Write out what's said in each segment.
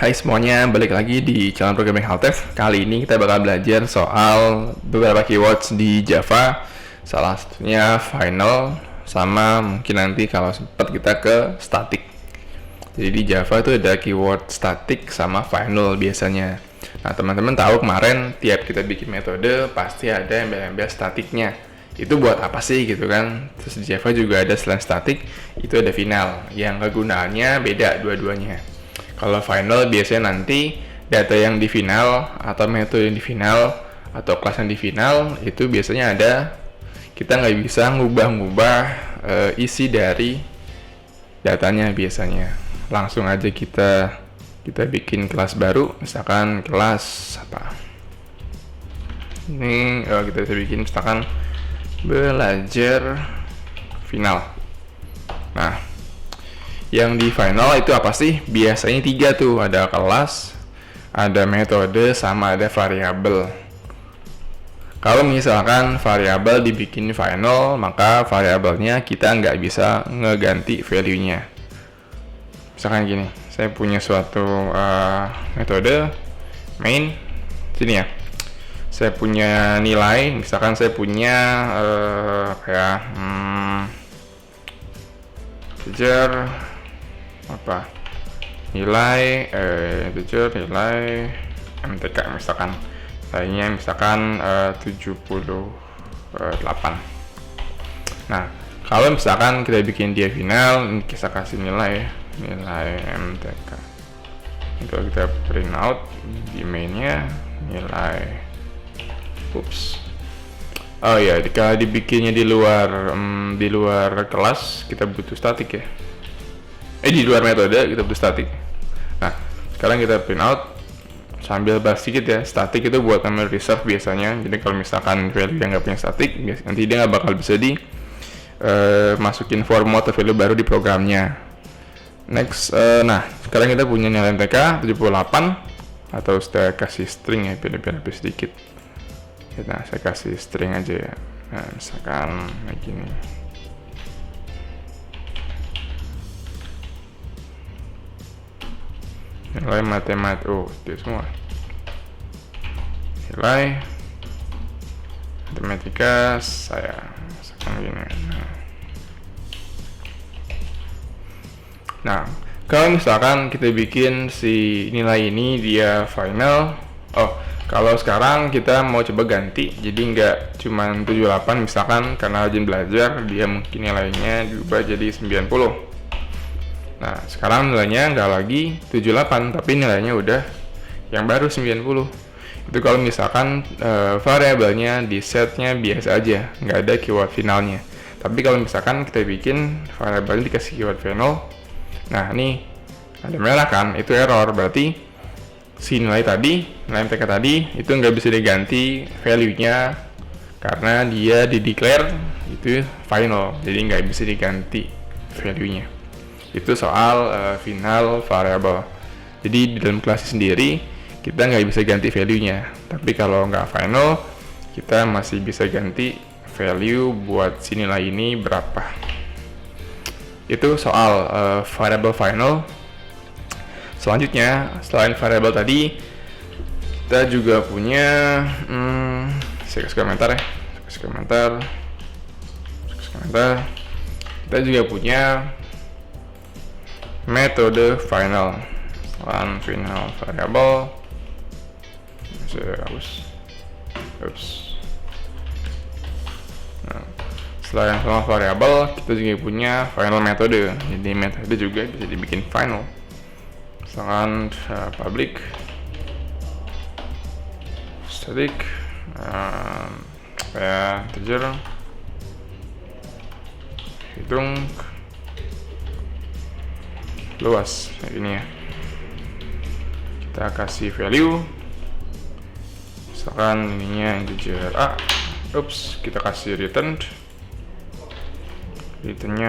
Hai semuanya, balik lagi di channel Programming Haltef. Kali ini kita bakal belajar soal beberapa keywords di Java. Salah satunya final, sama mungkin nanti kalau sempat kita ke static. Jadi di Java itu ada keyword static sama final biasanya. Nah teman-teman tahu kemarin tiap kita bikin metode pasti ada embel-embel statiknya. Itu buat apa sih gitu kan? Terus di Java juga ada selain static, itu ada final. Yang kegunaannya beda dua-duanya. Kalau final biasanya nanti data yang di final atau metode yang di final atau kelas yang di final itu biasanya ada, kita nggak bisa ngubah-ngubah isi dari datanya biasanya. Langsung aja kita bikin kelas baru, misalkan kelas apa? Ini kita bisa bikin misalkan belajar final. Nah, yang di final itu apa sih? Biasanya 3 tuh, ada kelas, ada metode, sama ada variabel. Kalau misalkan variabel dibikin final, maka variabelnya kita nggak bisa ngeganti value-nya. Misalkan gini, saya punya suatu metode main, sini ya. Saya punya nilai, misalkan saya punya integer apa nilai nilai MTK misalkan nilainya misalkan 78. Nah kalau misalkan kita bikin dia final, kita kasih nilai MTK, untuk kita print out di mainnya nilai oh ya, kalau dibikinnya di luar kelas kita butuh static ya. Di luar metode kita butuh static. Nah, sekarang kita print out sambil bahas sedikit ya. Static itu buat namanya reserve biasanya. Jadi kalau misalkan value yang nggak punya static, nanti dia nggak bakal bisa masukin format atau value baru di programnya. Next, nah sekarang kita punya nilai MTK 78, atau saya kasih string ya, biar lebih sedikit. Nah, saya kasih string aja ya. Nah, misalkan kayak gini. Nilai itu semua. Nilai matematika saya misalkan gini. Nah, kalau misalkan kita bikin si nilai ini dia final, kalau sekarang kita mau coba ganti, jadi nggak cuma 78 misalkan, karena rajin belajar dia mungkin nilainya diubah jadi 90. Nah sekarang nilainya nggak lagi 78, tapi nilainya udah yang baru 90. Itu kalau misalkan variabelnya di setnya biasa aja, nggak ada keyword finalnya. Tapi kalau misalkan kita bikin variabelnya dikasih keyword final, nah ini ada merah kan, itu error. Berarti si nilai MTK tadi itu nggak bisa diganti value-nya karena dia di-declare itu final, jadi nggak bisa diganti value-nya. Itu soal final variable. Jadi di dalam kelas sendiri kita nggak bisa ganti value-nya, tapi kalau nggak final kita masih bisa ganti value buat si nilai ini berapa. Itu soal variable final. Selanjutnya, selain variable tadi, kita juga punya saya kasih komentar ya, kita juga punya metode final. Selain final variable, nah, selain final variable, kita juga punya final metode. Jadi metode juga bisa dibikin final. Misalkan public static integer hitung luas kayak gini ya. Kita kasih value, misalkan ininya integer A. Kita kasih returnnya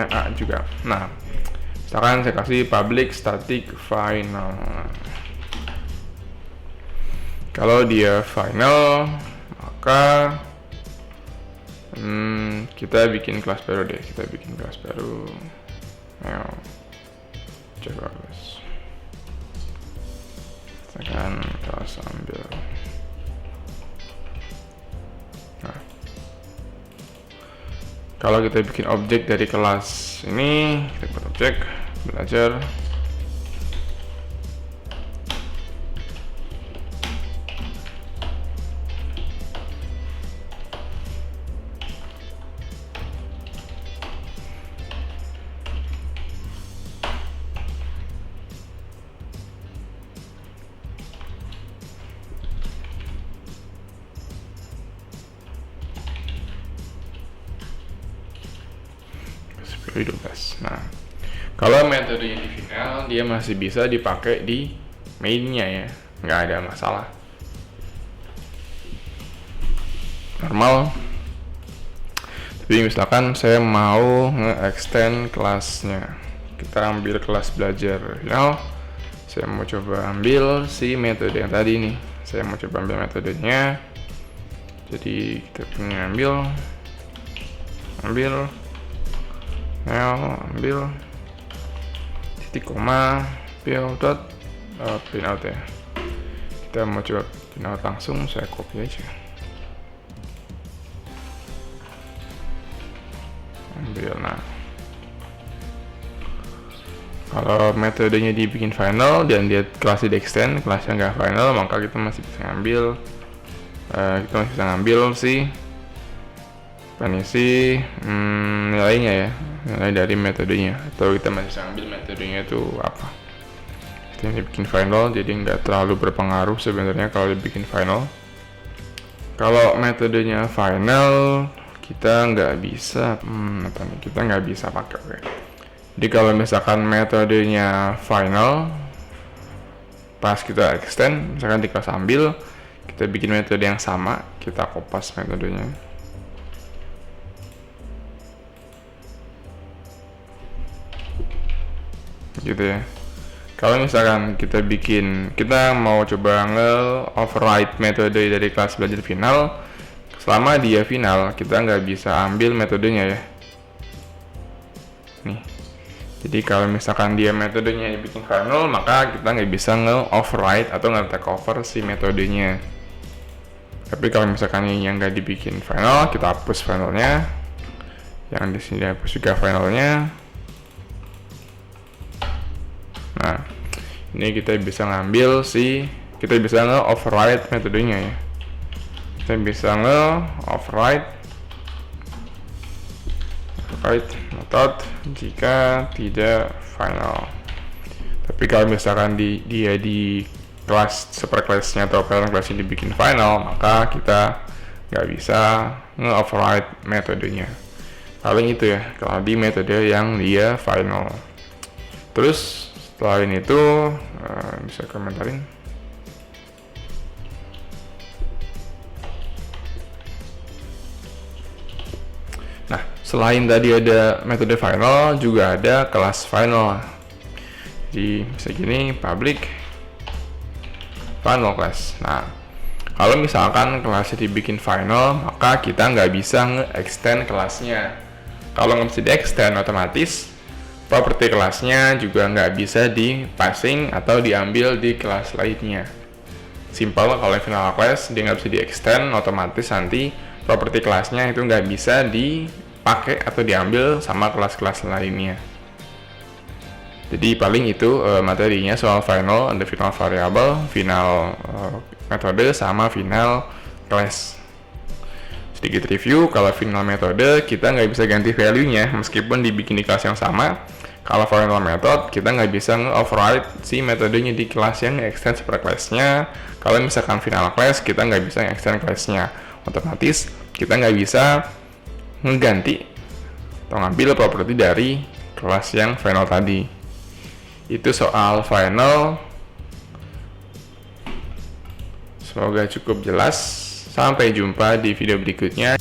A juga. Nah misalkan saya kasih public static final. Kalau dia final, maka kita bikin kelas baru deh. Java class. misalkan kelas ambil. Nah, kalau kita bikin objek dari kelas ini, kita buat objek belajar. Nah, kalau metodenya di final, dia masih bisa dipakai di mainnya ya, nggak ada masalah, normal. Tapi misalkan saya mau nge-extend kelasnya, kita ambil kelas belajar final, saya mau coba ambil si metode yang tadi nih, saya mau coba ambil metodenya. Jadi kita punya ambil titik koma print out ya. Kita mau coba print out langsung, saya copy aja, ambil. Nah, kalau metodenya dibikin final dan dia kelasnya di extend, kelasnya nggak final, maka kita masih bisa ngambil nilainya ya, nilai dari metodenya, atau kita masih bisa ambil metodenya itu apa. Ini bikin final, jadi nggak terlalu berpengaruh sebenarnya kalau dibikin final. Kalau metodenya final, kita nggak bisa pakai. Oke. Jadi kalau misalkan metodenya final, pas kita extend, misalkan di kelas ambil, kita bikin metode yang sama, kita kopas metodenya. Gitu ya. Kalau misalkan kita mau coba nge-override metode dari kelas belajar final, selama dia final, kita nggak bisa ambil metodenya ya. Nih. Jadi kalau misalkan dia metodenya dibikin final, maka kita nggak bisa nge-override atau nge-take over si metodenya. Tapi kalau misalkan ini yang nggak dibikin final, kita hapus finalnya. Yang di sini hapus juga finalnya. Nah, ini kita bisa nge-override metodenya ya. Kita bisa nge-override method jika tidak final. Tapi kalau misalkan dia di kelas superclassnya atau parent classnya dibikin final, maka kita nggak bisa nge-override metodenya. Paling itu ya, kalau di metode yang dia final. Terus selain itu bisa komentarin. Nah, selain tadi ada metode final, juga ada kelas final. Jadi bisa gini, public final class. Nah, kalau misalkan kelasnya dibikin final, maka kita nggak bisa nge-extend kelasnya. Kalau nggak bisa di-extend, otomatis properti kelasnya juga nggak bisa di-passing atau diambil di kelas lainnya. Simpel, kalau final class dia nggak bisa di-extend, otomatis nanti properti kelasnya itu nggak bisa dipakai atau diambil sama kelas-kelas lainnya. Jadi paling itu materinya soal final, ada final variable, final metode, sama final class. Sedikit review, kalau final metode kita nggak bisa ganti value-nya meskipun dibikin di kelas yang sama. Kalau final method, kita nggak bisa nge-override si metodenya di kelas yang nge-extend super class-nya. Kalau misalkan final class, kita nggak bisa nge-extend class-nya. Otomatis, kita nggak bisa ngeganti atau ngambil properti dari kelas yang final tadi. Itu soal final. Semoga cukup jelas. Sampai jumpa di video berikutnya.